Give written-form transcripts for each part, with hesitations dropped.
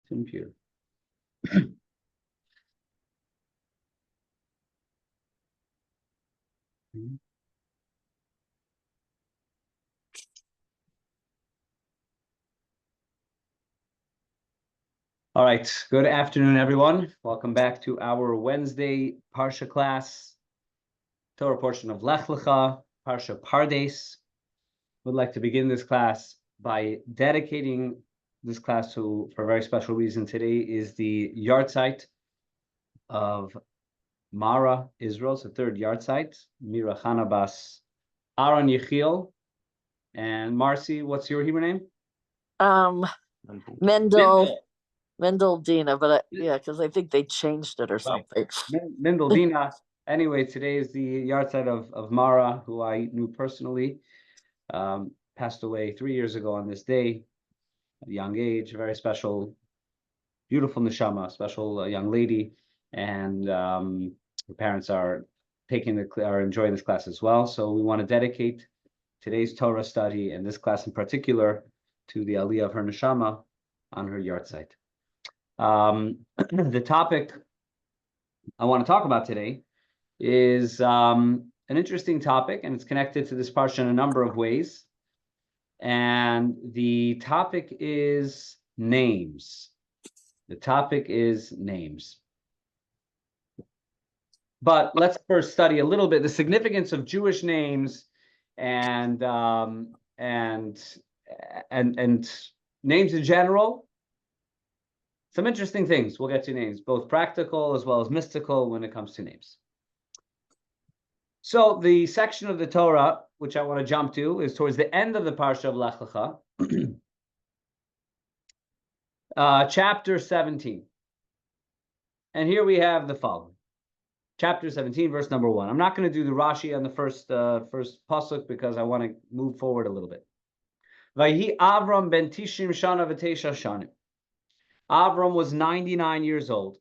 Computer. All right, good afternoon, everyone. Welcome back to our Wednesday Parsha class, Torah portion of Lech Lecha, Parsha Pardes. Would like to begin this class by dedicating this class to, for a very special reason. Today is the yahrzeit of Mara, Israel. It's the third yahrzeit. Mira Chana Bas Aaron Yechiel. And Marcy, what's your Hebrew name? Mendel Dina, but because I think they changed it or something. Mendel Dina. Anyway, today is the yahrzeit of Mara, who I knew personally. Passed away 3 years ago on this day, at a young age, very special, beautiful neshama, special young lady, and her parents are enjoying this class as well. So we want to dedicate today's Torah study and this class in particular to the aliyah of her neshama on her yahrzeit. The topic I want to talk about today is an interesting topic, and it's connected to this parsha in a number of ways. And the topic is names. The topic is names. But let's first study a little bit the significance of Jewish names and names in general. Some interesting things. We'll get to names, both practical as well as mystical when it comes to names. So the section of the Torah, which I want to jump to, is towards the end of the Parsha of Lech Lecha, chapter 17. And here we have the following. Chapter 17, verse number 1. I'm not going to do the Rashi on the first pasuk because I want to move forward a little bit. Vayhi Avram ben Tishim Shana v'Teisha Shanim. Avram was 99 years old.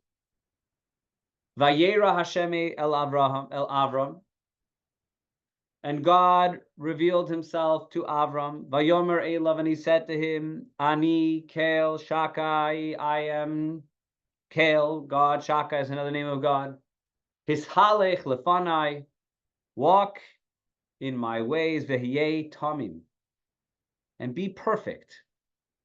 Vayera Hashem el Avram. And God revealed himself to Avram. Vayomer Elav, and he said to him, Ani Kel Shakai, I am Kel, God. Shakai is another name of God. Hishalech lefanai, walk in my ways, vehiyeh tamim, and be perfect.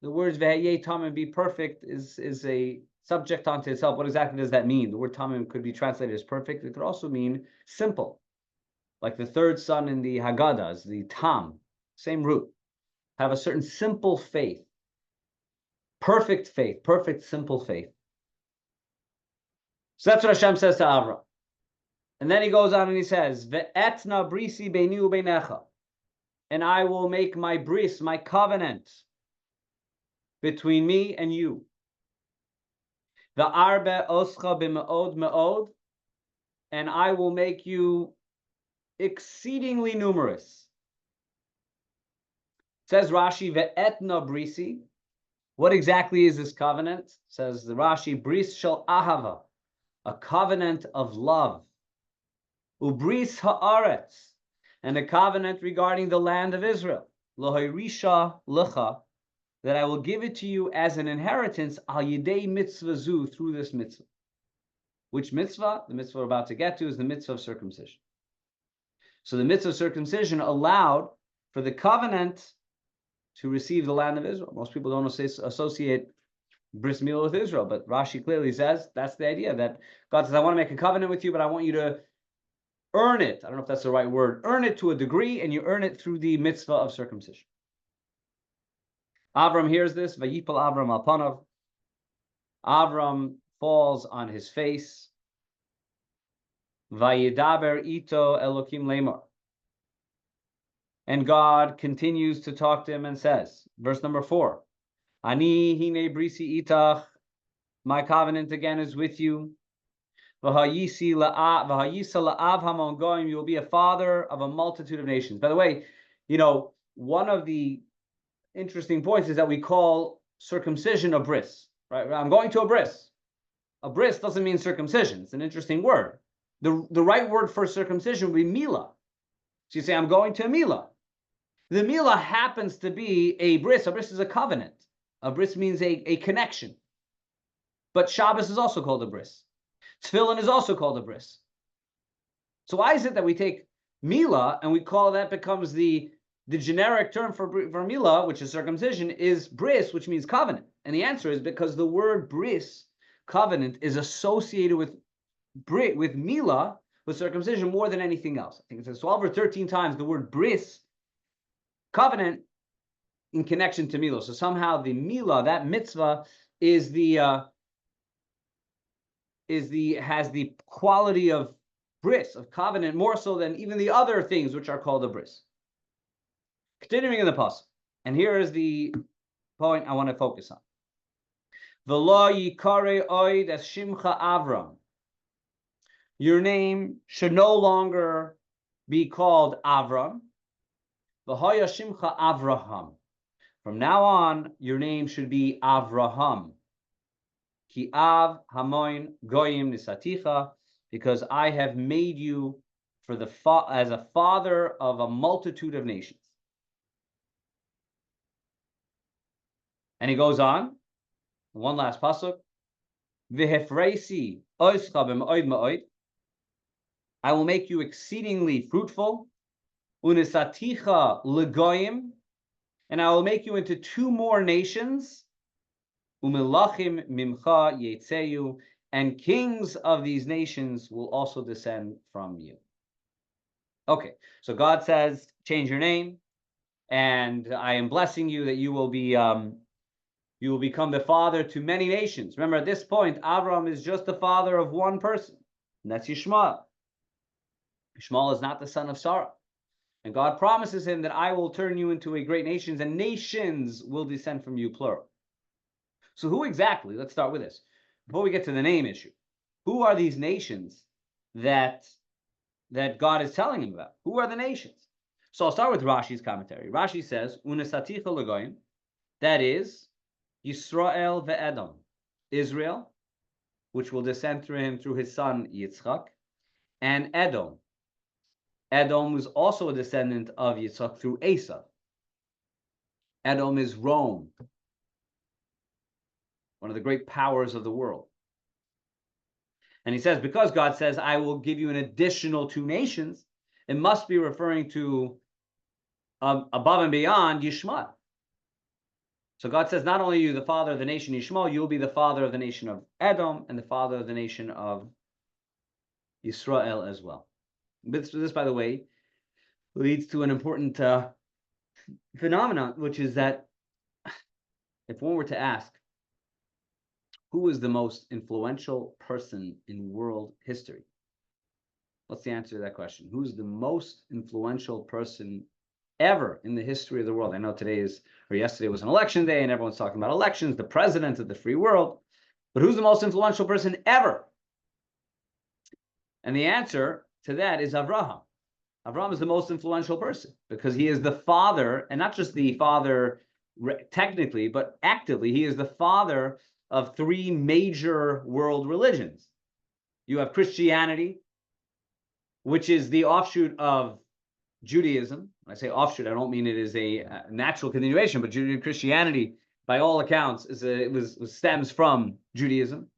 The words vehiyeh tamim, be perfect, is a subject unto itself. What exactly does that mean? The word tamim could be translated as perfect. It could also mean simple. Like the third son in the Haggadahs, the Tam, same root. Have a certain simple faith. Perfect faith, perfect simple faith. So that's what Hashem says to Avram. And then he goes on and he says, Ve'etna brisi beini u'beinecha, and I will make my bris, my covenant, between me and you. Ve'arbe oscha b'me'od me'od, and I will make you exceedingly numerous. Says Rashi, ve'etna brisi. What exactly is this covenant? Says the Rashi, bris shel ahava, a covenant of love. Ubris haaretz, and a covenant regarding the land of Israel. Lohirisha lecha, that I will give it to you as an inheritance al yidei mitzvah zu, through this mitzvah. Which mitzvah? The mitzvah we're about to get to is the mitzvah of circumcision. So the mitzvah of circumcision allowed for the covenant to receive the land of Israel. Most people don't associate bris milah with Israel, but Rashi clearly says that's the idea, that God says, I want to make a covenant with you, but I want you to earn it. I don't know if that's the right word. Earn it to a degree, and you earn it through the mitzvah of circumcision. Avram hears this. Vayipal Avram al panav. Avram falls on his face. Vayidaber ito Elokim lemar. And God continues to talk to him and says, verse number 4, Ani hine brisi itach, my covenant again is with you. V'hayisa la'av hamon goyim, you will be a father of a multitude of nations. By the way, one of the interesting points is that we call circumcision a bris, right? I'm going to a bris. A bris doesn't mean circumcision. It's an interesting word. The right word for circumcision would be milah. So you say, I'm going to a milah. The milah happens to be a bris. A bris is a covenant. A bris means a connection. But Shabbos is also called a bris. Tefillin is also called a bris. So why is it that we take Mila and we call that becomes the generic term for Mila, which is circumcision, is bris, which means covenant? And the answer is because the word bris, covenant, is associated with Mila, with circumcision, more than anything else. I think it says 12 or 13 times the word bris, covenant, in connection to Mila. So somehow the Mila, that mitzvah, has the quality of bris, of covenant, more so than even the other things which are called a bris. Continuing in the pasuk, and here is the point I want to focus on. V'lo yikare oid es shimcha Avram. Your name should no longer be called Avram. V'hoya shimcha Avraham. From now on, your name should be Avraham. Ki av hamoin goyim nisaticha, because I have made you for as a father of a multitude of nations. And he goes on, one last pasuk. V'hefreisi oischa b'ma'od ma'od. I will make you exceedingly fruitful. Unisaticha legoyim. And I will make you into two more nations. Umelachim mimcha yetzeyu. And kings of these nations will also descend from you. Okay, so God says, change your name, and I am blessing you that you will become the father to many nations. Remember, at this point, Avram is just the father of one person, and that's Yishmael. Yishmael is not the son of Sarah. And God promises him that I will turn you into a great nation, and nations will descend from you, plural. So who exactly, let's start with this, before we get to the name issue, who are these nations that God is telling him about? Who are the nations? So I'll start with Rashi's commentary. Rashi says, Unesaticha legoyim, that is, Yisrael ve'Edom, Israel, which will descend through him through his son Yitzchak, and Edom. Edom was also a descendant of Yitzchak through Esav. Edom is Rome, one of the great powers of the world. And he says, because God says, I will give you an additional two nations, it must be referring to above and beyond Yishmael. So God says, not only are you the father of the nation Yishmael, you'll be the father of the nation of Edom and the father of the nation of Yisrael as well. This, by the way, leads to an important phenomenon, which is that if one were to ask, who is the most influential person in world history? What's the answer to that question? Who's the most influential person ever in the history of the world? I know yesterday was an election day and everyone's talking about elections, the president of the free world, but who's the most influential person ever? And the answer to that is Avraham. Avraham is the most influential person because he is the father, and not just the father technically, but actively, he is the father of three major world religions. You have Christianity, which is the offshoot of Judaism. When I say offshoot, I don't mean it is a natural continuation, but Christianity, by all accounts, stems from Judaism.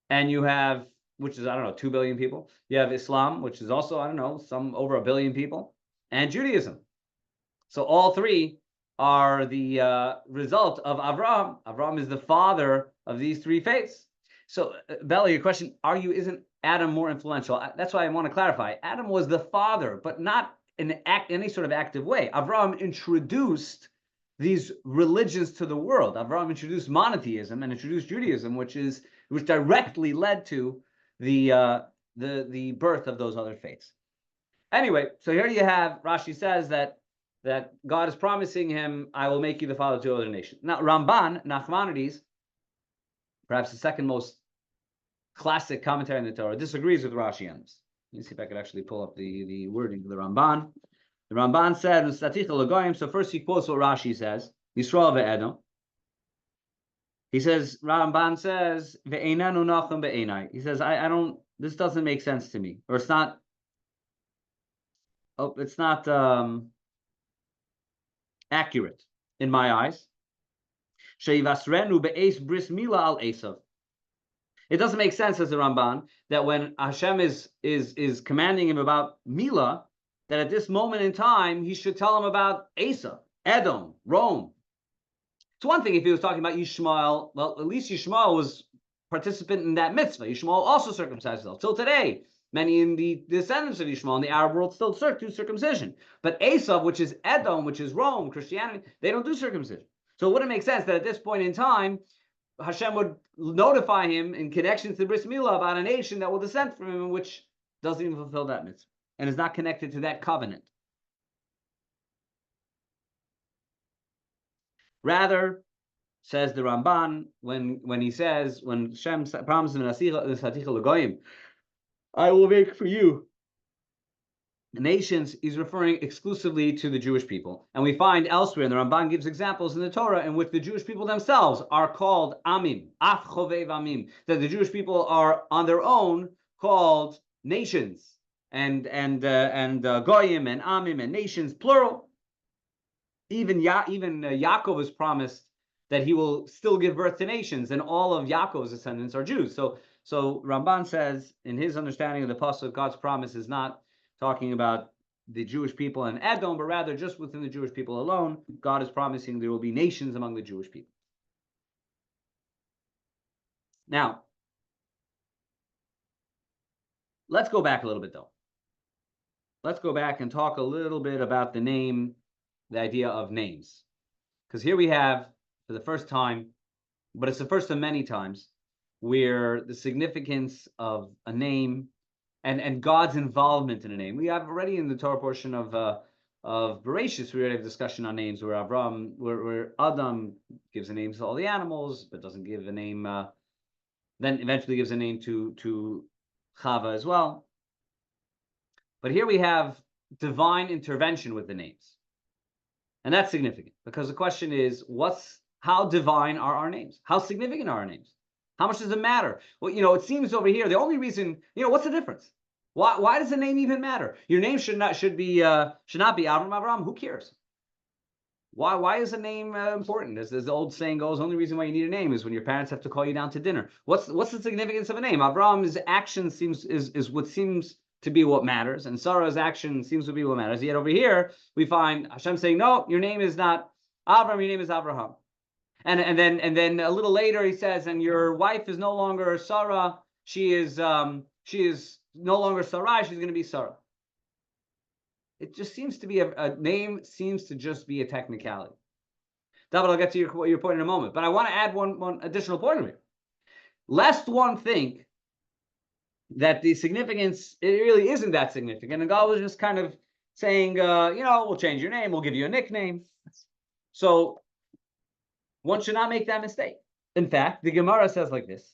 And you have, which is, 2 billion people. You have Islam, which is also, some over 1 billion people, and Judaism. So all three are the result of Avraham. Avraham is the father of these three faiths. So, Bella, your question, isn't Adam more influential? That's why I want to clarify. Adam was the father, but not in any sort of active way. Avraham introduced these religions to the world. Avraham introduced monotheism and introduced Judaism, which directly led to the birth of those other faiths. Anyway, so here you have, Rashi says that God is promising him, I will make you the father to other nations. Now, Ramban, Nachmanides, perhaps the second most classic commentary in the Torah, disagrees with Rashi on this. Let me see if I could actually pull up the wording of the Ramban. The Ramban said, so first he quotes what Rashi says, Yisrael ve'Edom. He says, Ramban says, ve'einanu nachum be'einai. He says, this doesn't make sense to me. Or it's not accurate in my eyes. Sheivasrenu be'es bris mila al Esav. It doesn't make sense, as the Ramban, that when Hashem is commanding him about Milah, that at this moment in time he should tell him about Asa, Edom, Rome. It's one thing if he was talking about Yishmael. Well, at least Yishmael was participant in that mitzvah. Yishmael also circumcised himself. Till today, many in the descendants of Yishmael in the Arab world still do circumcision. But Esav, which is Edom, which is Rome, Christianity, they don't do circumcision. So it wouldn't make sense that at this point in time, Hashem would notify him in connection to the Bris Milah about a nation that will descend from him, which doesn't even fulfill that mitzvah and is not connected to that covenant. Rather, says the Ramban, when Hashem promises in I will make for you the nations, he's referring exclusively to the Jewish people. And we find elsewhere, and the Ramban gives examples in the Torah in which the Jewish people themselves are called Amim, Af Chovev Amim, that the Jewish people are on their own called nations, and Goyim and Amim and nations, plural. Even Yaakov is promised that he will still give birth to nations, and all of Yaakov's descendants are Jews. So Ramban says, in his understanding of the pasuk, God's promise is not talking about the Jewish people and Edom, but rather just within the Jewish people alone, God is promising there will be nations among the Jewish people. Now, let's go back a little bit, though. Let's go back and talk a little bit about the idea of names. Because here we have, for the first time, but it's the first of many times, where the significance of a name and God's involvement in a name. We have already in the Torah portion of Bereshis, we already have a discussion on names where where Adam gives a name to all the animals, but doesn't give a name, then eventually gives a name to Chava as well. But here we have divine intervention with the names. And that's significant, because the question is, how divine are our names? How significant are our names? How much does it matter? Well, it seems over here, the only reason, what's the difference? Why does the name even matter? Your name should not be Avram. Who cares? Why is a name important? As the old saying goes, the only reason why you need a name is when your parents have to call you down to dinner. What's the significance of a name? Avram's action is what seems to be what matters, and Sarah's action seems to be what matters. Yet over here we find Hashem saying, no, your name is not Avram, your name is Abraham. And then a little later he says, and your wife is no longer Sarah, she is no longer Sarai, she's going to be Sarah. It just seems to be a name seems to just be a technicality. David, I'll get to your point in a moment, but I want to add one additional point of here. Lest one think that the significance, it really isn't that significant, and God was just kind of saying, we'll change your name, we'll give you a nickname. So one should not make that mistake. In fact, the Gemara says like this,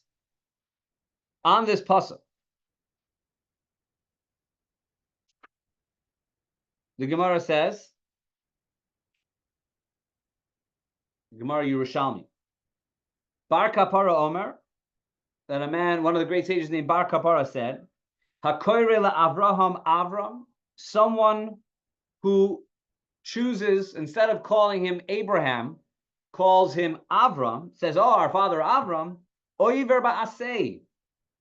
on this pasuk. The Gemara says, Gemara Yerushalmi, Bar Kapara Omer, that a man, one of the great sages named Bar Kapara said, Hakoire la Avraham Avram, someone who chooses, instead of calling him Abraham, calls him Avram, says, our father Avram, Oiver ba'asei,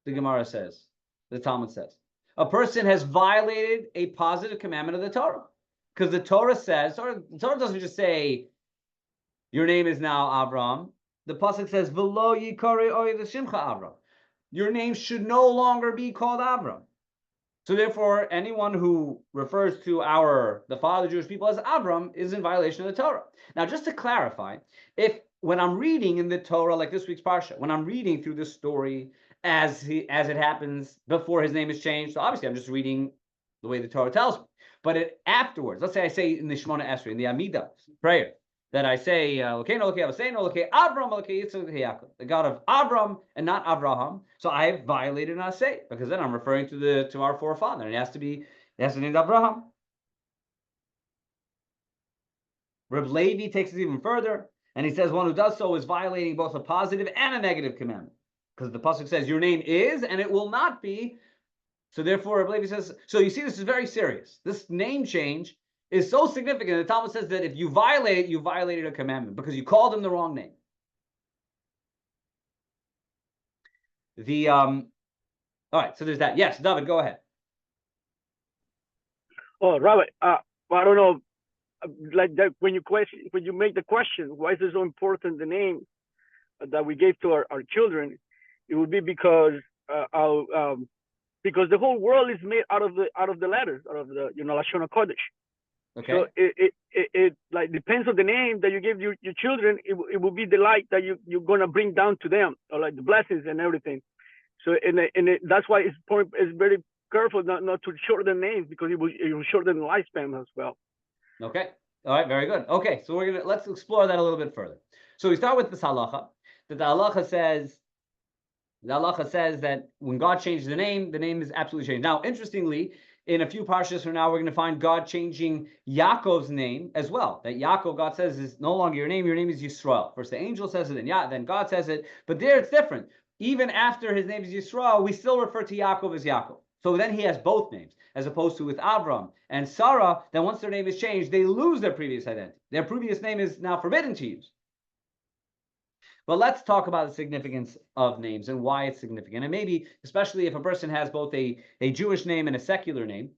the Gemara says, the Talmud says. A person has violated a positive commandment of the Torah. Because the Torah says, the Torah doesn't just say, your name is now Avram. The pasuk says, V'lo yikare oy l'shimcha Avram. Your name should no longer be called Avram. So therefore, anyone who refers to the father of the Jewish people as Avram is in violation of the Torah. Now, just to clarify, when I'm reading in the Torah, like this week's Parsha, when I'm reading through this story as it happens before his name is changed, so obviously I'm just reading the way the Torah tells me. But afterwards, let's say I say in the Shemona Esrei, in the Amidah prayer, that I say, Avram, the God of Avram and not Avraham. So I have violated an Aseh, because then I'm referring to our forefather, and it has to be named Avraham. Reb Levi takes it even further, and he says one who does so is violating both a positive and a negative commandment, because the pasuk says your name is, and it will not be. So therefore, Reb Levi says, so you see, this is very serious. This name change is so significant. The Talmud says that if you violate it, you violated a commandment because you called him the wrong name. All right, so there's that. Yes, David, go ahead. Oh, Rabbi, I don't know, like that when you make the question, why is it so important the name that we gave to our children? It would be because the whole world is made out of the letters, out of the Lashon HaKodesh. Okay. So it like depends on the name that you give your children. It will be the light that you're gonna bring down to them, or like the blessings and everything. So that's why it's very careful not to shorten names, because it will shorten the lifespan as well. Okay. All right. Very good. Okay. So let's explore that a little bit further. So we start with this halacha. That the halacha says that when God changes the name is absolutely changed. Now, interestingly, in a few parshas from now, we're going to find God changing Yaakov's name as well. That Yaakov, God says, is no longer your name is Yisrael. First the angel says it, then God says it. But there it's different. Even after his name is Yisrael, we still refer to Yaakov as Yaakov. So then he has both names, as opposed to with Avram and Sarah, then once their name is changed, they lose their previous identity. Their previous name is now forbidden to use. But let's talk about the significance of names and why it's significant. And maybe, especially if a person has both a Jewish name and a secular name,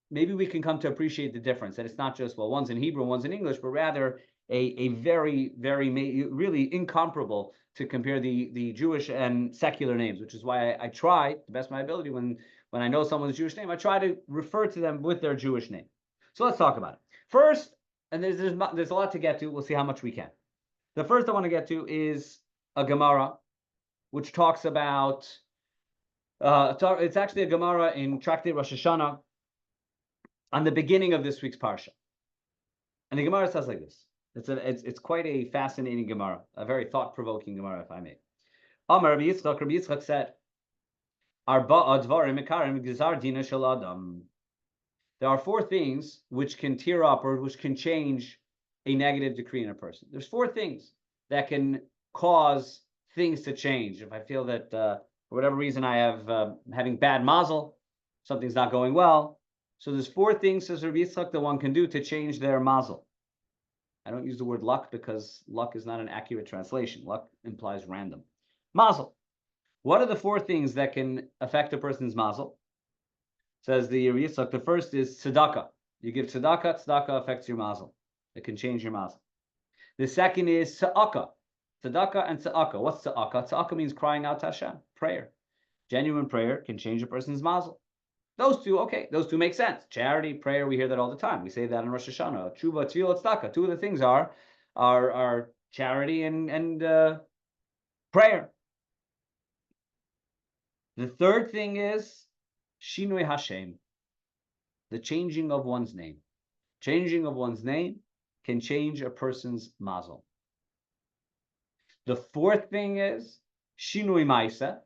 maybe we can come to appreciate the difference. That it's not just, well, one's in Hebrew, one's in English, but rather a very, very, really incomparable to compare the Jewish and secular names, which is why I try, to the best of my ability, when I know someone's Jewish name, I try to refer to them with their Jewish name. So let's talk about it. First, and there's a lot to get to. We'll see how much we can. The first I want to get to is a Gemara, which talks about, it's actually a Gemara in Tractate Rosh Hashanah on the beginning of this week's Parsha. And the Gemara says like this. It's quite a fascinating Gemara, a very thought-provoking Gemara, if I may. Amar Rabbi Yitzchak said, there are four things which can tear up or which can change a negative decree in a person. There's four things that can cause things to change. If I feel that for whatever reason I have having bad mazel, something's not going well. So there's four things, says Rabbi Yitzchak, that one can do to change their mazel. I don't use the word luck because luck is not an accurate translation. Luck implies random. Mazel. What are the four things that can affect a person's mazel? Says the Rabbi Yitzchak, the first is tzedakah. You give tzedakah, tzedakah affects your mazel. It can change your mazel. The second is tzedakah. Tzedakah and tzedakah. What's tzedakah? Tzedakah means crying out to Hashem, prayer. Genuine prayer can change a person's mazel. Those two make sense. Charity, prayer, we hear that all the time. We say that in Rosh Hashanah. Tshuva, tefillah, tzedakah. Two of the things are charity and prayer. The third thing is Shinui Hashem, the changing of one's name. Changing of one's name can change a person's mazel. The fourth thing is Shinui Maisa.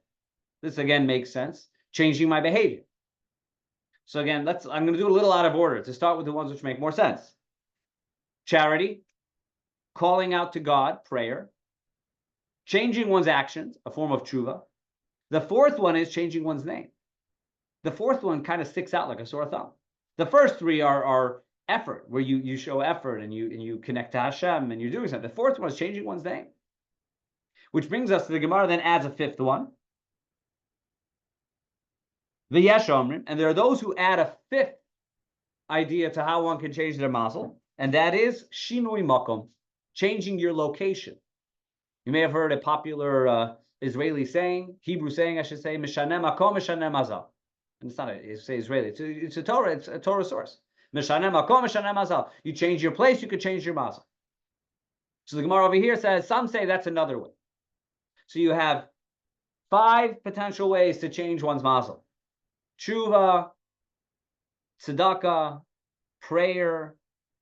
This again makes sense. Changing my behavior. So again, I'm going to do a little out of order to start with the ones which make more sense. Charity, calling out to God, prayer, changing one's actions, a form of tshuva. The fourth one is changing one's name. The fourth one kind of sticks out like a sore thumb. The first three are effort, where you show effort and you connect to Hashem and you're doing something. The fourth one is changing one's name. Which brings us to the Gemara then adds a fifth one. The Yesh Omrim, and there are those who add a fifth idea to how one can change their mazel, and that is Shinui Makom, changing your location. You may have heard a popular Israeli saying, Hebrew saying, I should say, Mishaneh Makom, Mishaneh Mazal. And it's not Israeli, it's a Torah, it's a Torah source. Mishaneh Makom, Mishaneh Mazal. You change your place, you could change your mazel. So the Gemara over here says, some say that's another way. So you have 5 potential ways to change one's mazel. Tshuva, tzedakah, prayer,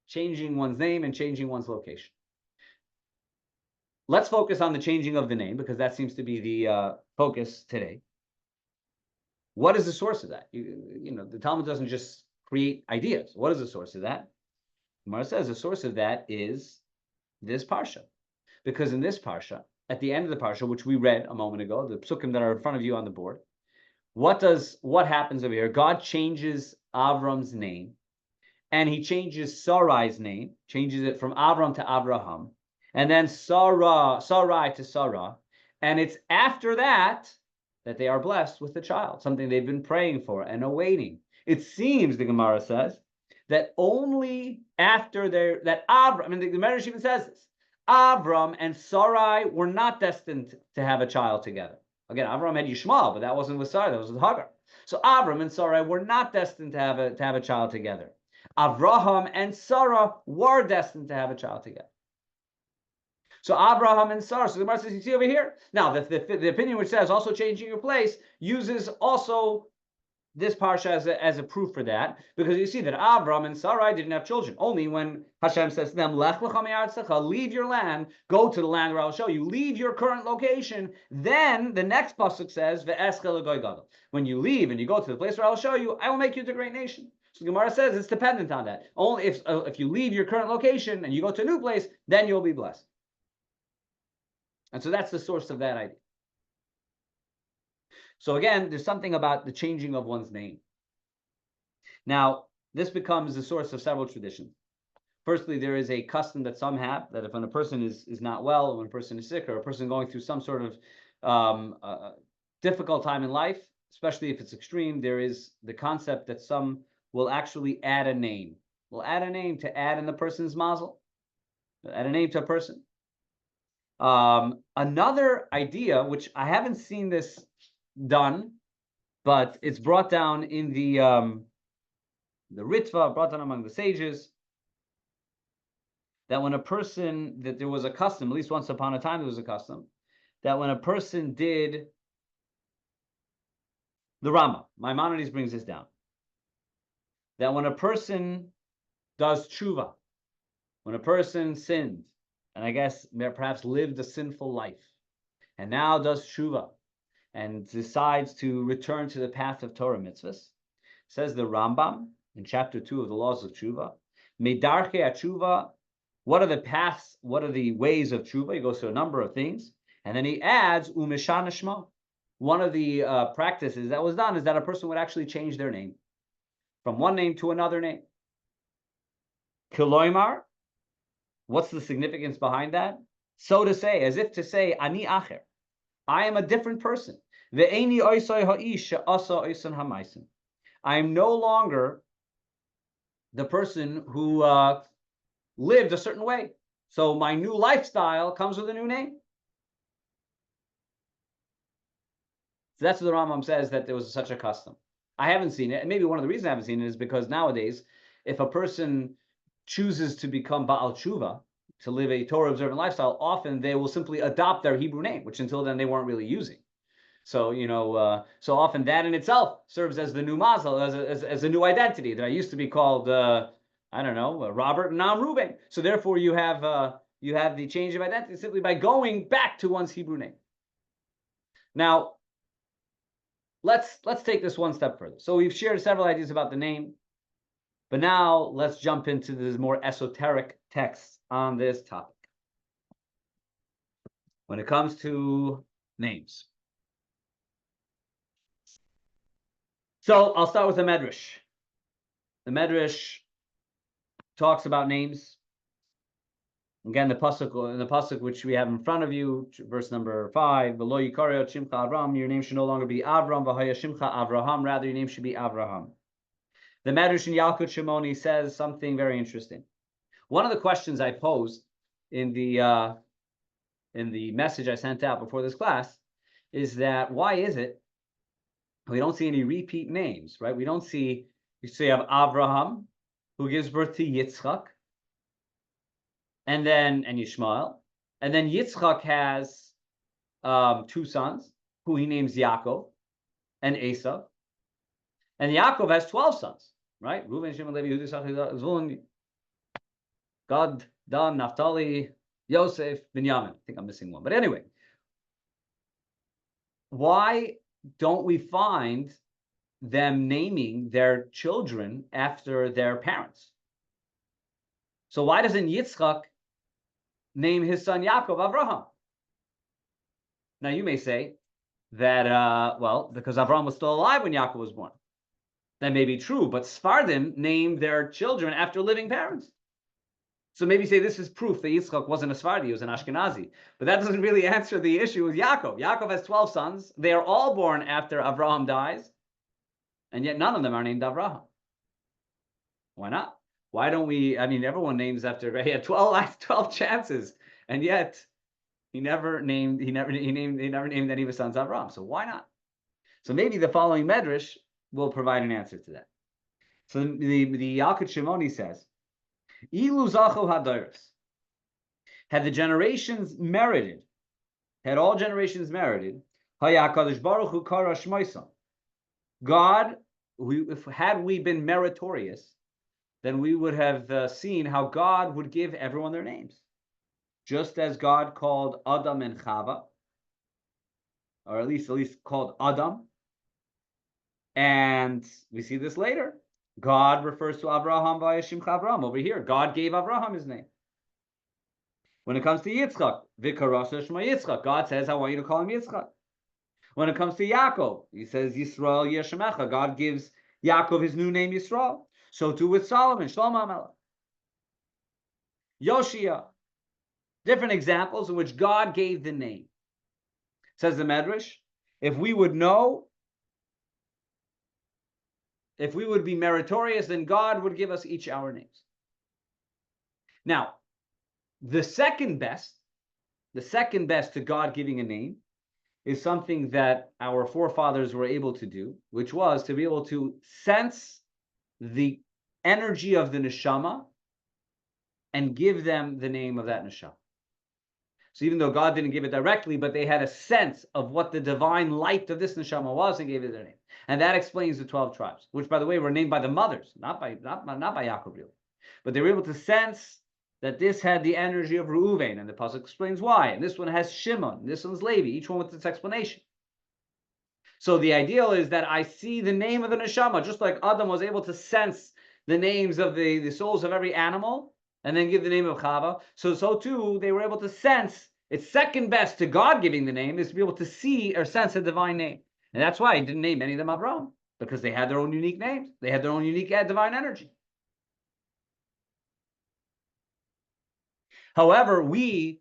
changing one's name, and changing one's location. Let's focus on the changing of the name, because that seems to be the focus today. What is the source of that? The Talmud doesn't just create ideas. What is the source of that? Gemara says the source of that is this Parsha. Because in this Parsha, at the end of the Parsha, which we read a moment ago, the psukim that are in front of you on the board, what happens over here? God changes Avram's name, and he changes Sarai's name, changes it from Avram to Abraham, and then Sarai to Sarah, And it's after that they are blessed with the child, something they've been praying for and awaiting. It seems, the Gemara says, that only after the Medrash even says this, Avram and Sarai were not destined to have a child together. Again, Avram had Yishmael, but that wasn't with Sarai, that was with Hagar. So Avram and Sarai were not destined to have a child together. Avraham and Sarah were destined to have a child together. So Abraham and Sarah. So the Gemara says, you see over here. Now, the opinion which says also changing your place uses also this parsha as a proof for that, because you see that Abraham and Sarai didn't have children. Only when Hashem says to them, Lech lecha mi'artzecha, leave your land, go to the land where I'll show you, leave your current location. Then the next pasuk says, Ve'eschel l'goy gadol. When you leave and you go to the place where I'll show you, I will make you into a great nation. So the Gemara says it's dependent on that. Only if you leave your current location and you go to a new place, then you'll be blessed. And so that's the source of that idea. So again, there's something about the changing of one's name. Now, this becomes the source of several traditions. Firstly, there is a custom that some have, that if when a person is not well, or when a person is sick, or a person going through some sort of difficult time in life, especially if it's extreme, there is the concept that some will actually add a name. Will add a name to add in the person's mazel. Add a name to a person. Another idea, which I haven't seen this done, but it's brought down in the Ritva, brought down among the sages, that when a person, that there was a custom, at least once upon a time there was a custom, that when a person did the Rama, Maimonides brings this down, that when a person does tshuva, when a person sinned, and I guess perhaps lived a sinful life, and now does tshuva, and decides to return to the path of Torah mitzvahs, says the Rambam in chapter 2 of the laws of tshuva, Medarche tshuva, what are the paths, what are the ways of tshuva? He goes through a number of things, and then he adds umeshana shma. One of the practices that was done is that a person would actually change their name from one name to another name. Kiloimar, what's the significance behind that? So to say, as if to say, ani acher, I am a different person. I am no longer the person who lived a certain way. So my new lifestyle comes with a new name. So that's what the Rambam says, that there was such a custom. I haven't seen it, and maybe one of the reasons I haven't seen it is because nowadays, if a person chooses to become Baal Tshuva, to live a Torah observant lifestyle, often they will simply adopt their Hebrew name, which until then they weren't really using. So, so often that in itself serves as the new mazel, as a new identity, that I used to be called, Robert, and now I'm Reuben. So therefore you have the change of identity simply by going back to one's Hebrew name. Now, let's take this one step further. So we've shared several ideas about the name, but now let's jump into the more esoteric texts on this topic. When it comes to names. So I'll start with the Medrash. The Medrash talks about names. Again, the pasuk which we have in front of you, verse number 5, V'lo yikareot shimcha Avram, your name should no longer be Avram, v'haya shimcha Avraham, rather your name should be Avraham. The Medrash in Yalkut Shimoni says something very interesting. One of the questions I posed in the message I sent out before this class is that why is it we don't see any repeat names, right? We don't see, you have Avraham, who gives birth to Yitzchak, and Yishmael, and then Yitzchak has 2 sons, who he names Yaakov and Esav, and Yaakov has 12 sons, right? Reuven, Shimon, Levi, Yehuda, Issachar, Zvulun, Gad, Dan, Naphtali, Yosef, Binyamin. I think I'm missing one. But anyway, why don't we find them naming their children after their parents? So why doesn't Yitzchak name his son Yaakov Avraham? Now you may say that, because Avraham was still alive when Yaakov was born. That may be true, but Sfardim named their children after living parents. So maybe say this is proof that Yitzchak wasn't a Sephardi, he was an Ashkenazi. But that doesn't really answer the issue with Yaakov. Yaakov has 12 sons. They are all born after Avraham dies, and yet none of them are named Avraham. Why not? Why don't we? I mean, everyone names after. He had 12 chances, and yet he never named any of his sons Avraham. So why not? So maybe the following medrash will provide an answer to that. So the Yalkut Shimoni says, Ilu zachu hadoros. Had the generations merited, had all generations merited, Haya HaKadosh Baruch Hu kara shmoisam. God, had we been meritorious, then we would have seen how God would give everyone their names. Just as God called Adam and Chava, or at least called Adam. And we see this later. God refers to Avraham by Shimcha Avraham. Over here, God gave Avraham his name. When it comes to Yitzchak, Vikarasa Shema Yitzchak, God says, I want you to call him Yitzchak. When it comes to Yaakov, he says, Yisrael Yeshemecha. God gives Yaakov his new name, Yisrael. So too with Solomon, Shlomo HaMelech. Yoshia. Different examples in which God gave the name. Says the Medrash, if we would know, if we would be meritorious, then God would give us each our names. Now, the second best to God giving a name is something that our forefathers were able to do, which was to be able to sense the energy of the neshama and give them the name of that neshama. So even though God didn't give it directly, but they had a sense of what the divine light of this neshama was and gave it their name. And that explains the 12 tribes, which, by the way, were named by the mothers, not by Yaakov, really. But they were able to sense that this had the energy of Reuven, and the pasuk explains why. And this one has Shimon, and this one's Levi, each one with its explanation. So the ideal is that I see the name of the neshama, just like Adam was able to sense the names of the souls of every animal, and then give the name of Chava. So too, they were able to sense. It's second best to God giving the name is to be able to see or sense a divine name. And that's why he didn't name any of them Avraham, because they had their own unique names. They had their own unique divine energy. However, we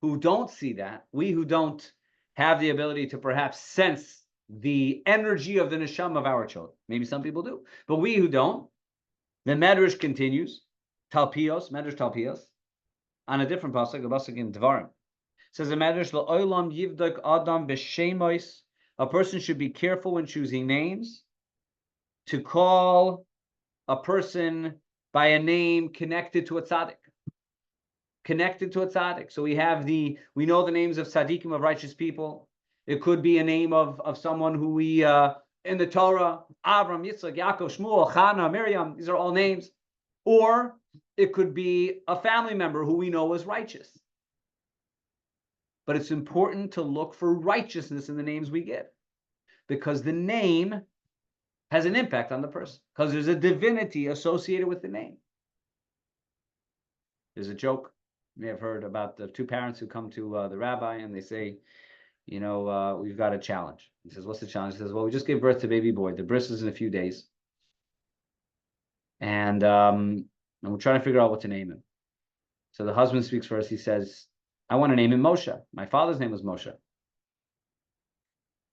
who don't see that, we who don't have the ability to perhaps sense the energy of the neshama of our children, maybe some people do, but we who don't, the Medrash continues, Medrash Talpios, on a different pasuk, the pasuk in Devarim. Says the Medrash, La'olam yivdok adam b'shemois. A person should be careful when choosing names to call a person by a name connected to a tzaddik. Connected to a tzaddik. So we know the names of tzaddikim, of righteous people. It could be a name of someone who we, in the Torah, Avram, Yitzchak, Yaakov, Shmuel, Chana, Miriam, these are all names. Or it could be a family member who we know is righteous. But it's important to look for righteousness in the names we give, because the name has an impact on the person, because there's a divinity associated with the name. There's a joke you may have heard about the two parents who come to the rabbi and they say, we've got a challenge. He says, what's the challenge? He says, well, we just gave birth to a baby boy. The bris is in a few days. And we're trying to figure out what to name him. So the husband speaks first. He says, I want to name him Moshe. My father's name was Moshe.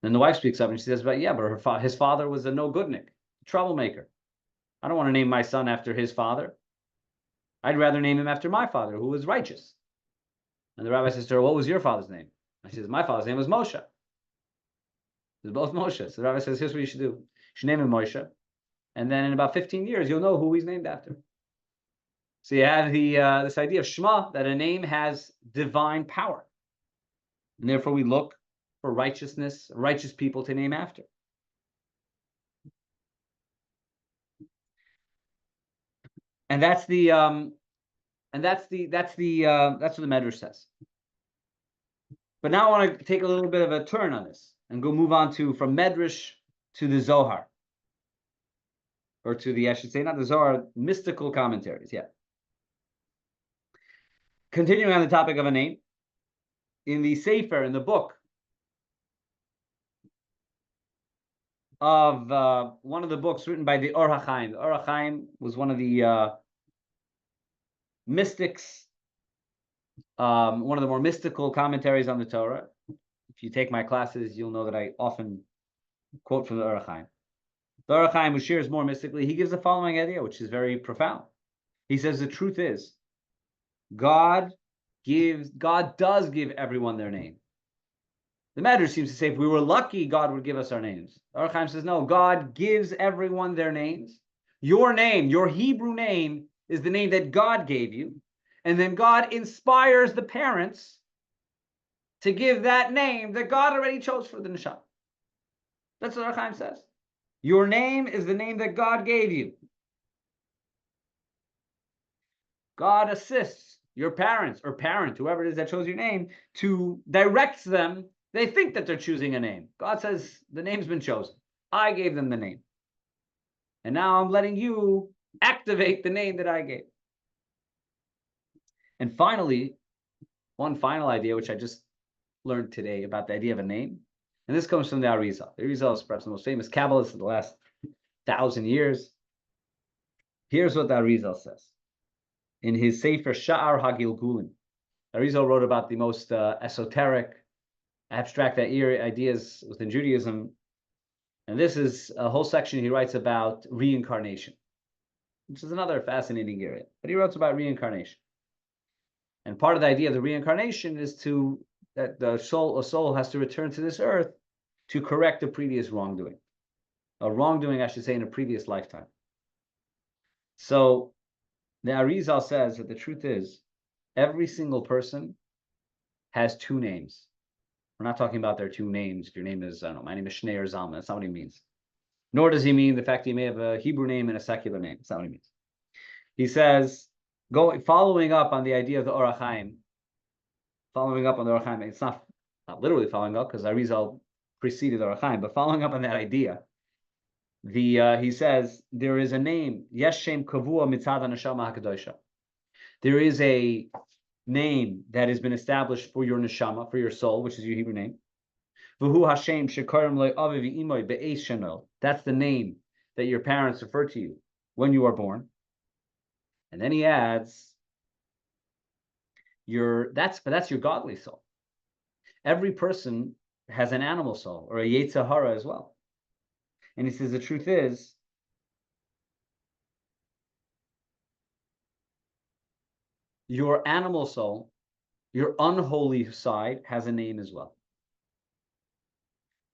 Then the wife speaks up and she says, but his father was a no-goodnik, a troublemaker. I don't want to name my son after his father. I'd rather name him after my father, who was righteous. And the rabbi says to her, what was your father's name? And she says, my father's name was Moshe. They're both Moshe. So the rabbi says, here's what you should do. You should name him Moshe. And then in about 15 years, you'll know who he's named after. So you have this idea of Shema, that a name has divine power. And therefore we look for righteousness, righteous people to name after. And that's what the Medrash says. But now I want to take a little bit of a turn on this and go move on from Medrash to the Zohar. Or I should say, not the Zohar, mystical commentaries, yeah. Continuing on the topic of a name, in the Sefer, in the book of one of the books written by the Or HaChaim. The Or HaChaim was one of the mystics, one of the more mystical commentaries on the Torah. If you take my classes, you'll know that I often quote from the Orach Chaim. The Orach Chaim, who shares more mystically, he gives the following idea, which is very profound. He says the truth is, God does give everyone their name. The Medrash seems to say if we were lucky, God would give us our names. The Orach Chaim says no, God gives everyone their names. Your name, your Hebrew name, is the name that God gave you. And then God inspires the parents to give that name that God already chose for the neshama. That's what Orach Chaim says. Your name is the name that God gave you. God assists your parents or parent, whoever it is that chose your name, to direct them. They think that they're choosing a name. God says, the name's been chosen. I gave them the name. And now I'm letting you activate the name that I gave. And finally, one final idea, which I just learned today about the idea of a name. And this comes from the Arizal. The Arizal is perhaps the most famous Kabbalist of the last 1,000 years. Here's what the Arizal says. In his Sefer Sha'ar HaGilgulim, Arizal wrote about the most esoteric, abstract ideas within Judaism. And this is a whole section he writes about reincarnation, which is another fascinating area. But he writes about reincarnation. And part of the idea of the reincarnation is that a soul has to return to this earth to correct a previous wrongdoing. A wrongdoing, I should say, in a previous lifetime. So the Arizal says that the truth is, every single person has two names. We're not talking about their two names. If your name is, I don't know, my name is Shneur Silberberg, that's not what he means. Nor does he mean the fact that he may have a Hebrew name and a secular name. That's not what he means. He says, following up on the idea of the Orach Chaim, it's not literally following up because Arizal preceded Orach Chaim, but following up on that idea, he says there is a name, Yesh Shem Kavua Mitzad Neshama HaKadosha. There is a name that has been established for your neshama, for your soul, which is your Hebrew name. V'hu Hashem Shekarim Lo Avi V'Imoi Be'ez Shanol. That's the name that your parents refer to you when you are born. And then he adds, that's your godly soul. Every person has an animal soul or a Yetzer Hara as well. And he says the truth is, your animal soul, your unholy side, has a name as well.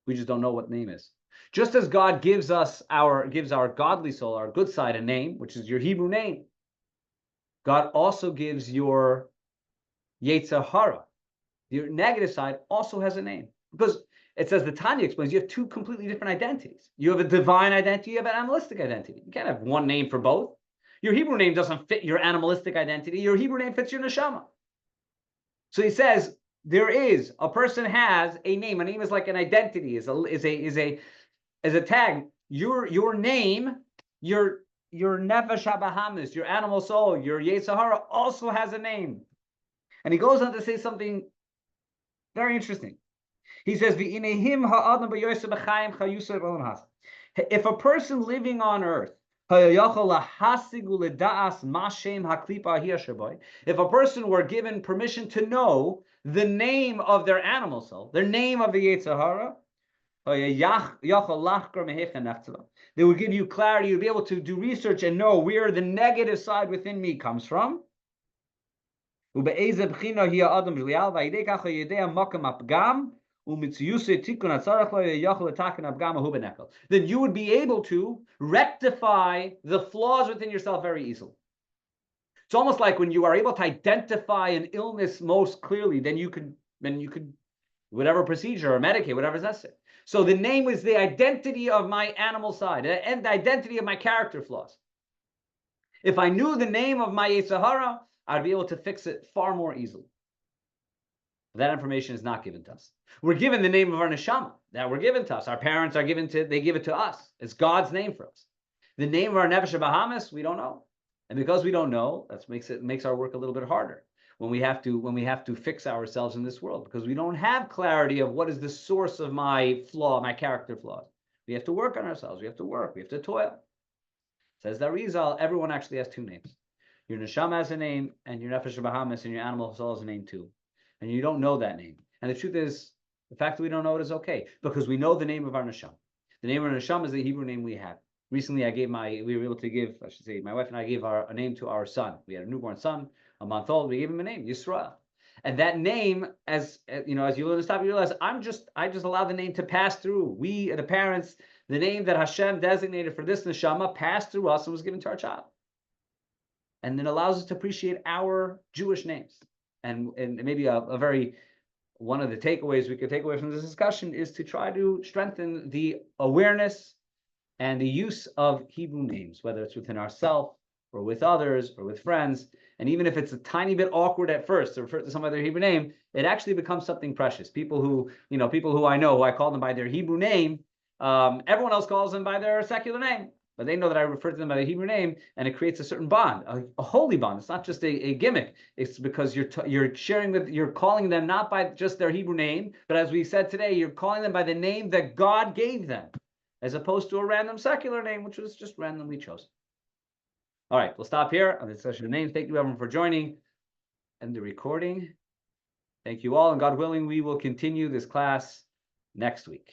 We just don't know what name is. Just as God gives our godly soul, our good side, a name, which is your Hebrew name, God also gives your Yetzer Hara, your negative side, also has a name. Because it says, the Tanya explains, you have two completely different identities. You have a divine identity, you have an animalistic identity. You can't have one name for both. Your Hebrew name doesn't fit your animalistic identity. Your Hebrew name fits your neshama. So he says, a person has a name. A name is like an identity, is a tag. Your name, your nefesh habahamis, your animal soul, your Yetzer Hara also has a name. And he goes on to say something very interesting. He says, if a person living on earth, if a person were given permission to know the name of their animal soul, their name of the Yetzer Hara, they would give you clarity. You'd be able to do research and know where the negative side within me comes from. Then you would be able to rectify the flaws within yourself very easily. It's almost like when you are able to identify an illness most clearly, then you could whatever procedure or medicate, whatever is necessary. So the name was the identity of my animal side and the identity of my character flaws. If I knew the name of my Yetzer Hara, I'd be able to fix it far more easily. That information is not given to us. We're given the name of our neshama that were given to us. Our parents they give it to us. It's God's name for us. The name of our nefesh habahamis, we don't know. And because we don't know, that makes our work a little bit harder when we have to fix ourselves in this world, because we don't have clarity of what is the source of my flaw, my character flaws. We have to work on ourselves. We have to work. We have to toil. Says the Arizal, everyone actually has two names. Your neshama has a name, and your nefesh bahamis and your animal soul has a name too. And you don't know that name. And the truth is, the fact that we don't know it is okay, because we know the name of our neshama. The name of our neshama is the Hebrew name we have. Recently, we were able to give, I should say, my wife and I gave a name to our son. We had a newborn son, a month old. We gave him a name, Yisrael. And that name, as you learn to stop, you realize I just allow the name to pass through. We, the parents, the name that Hashem designated for this neshama passed through us and was given to our child. And it allows us to appreciate our Jewish names. And maybe one of the takeaways we could take away from this discussion is to try to strengthen the awareness and the use of Hebrew names, whether it's within ourselves or with others or with friends. And even if it's a tiny bit awkward at first to refer to some other Hebrew name, it actually becomes something precious. People who I know, who I call them by their Hebrew name, everyone else calls them by their secular name. But they know that I refer to them by the Hebrew name, and it creates a certain bond, a holy bond. It's not just a gimmick. It's because you're calling them not by just their Hebrew name, but as we said today, you're calling them by the name that God gave them, as opposed to a random secular name, which was just randomly chosen. All right, we'll stop here on this session of names. Thank you, everyone, for joining and the recording. Thank you all, and God willing, we will continue this class next week.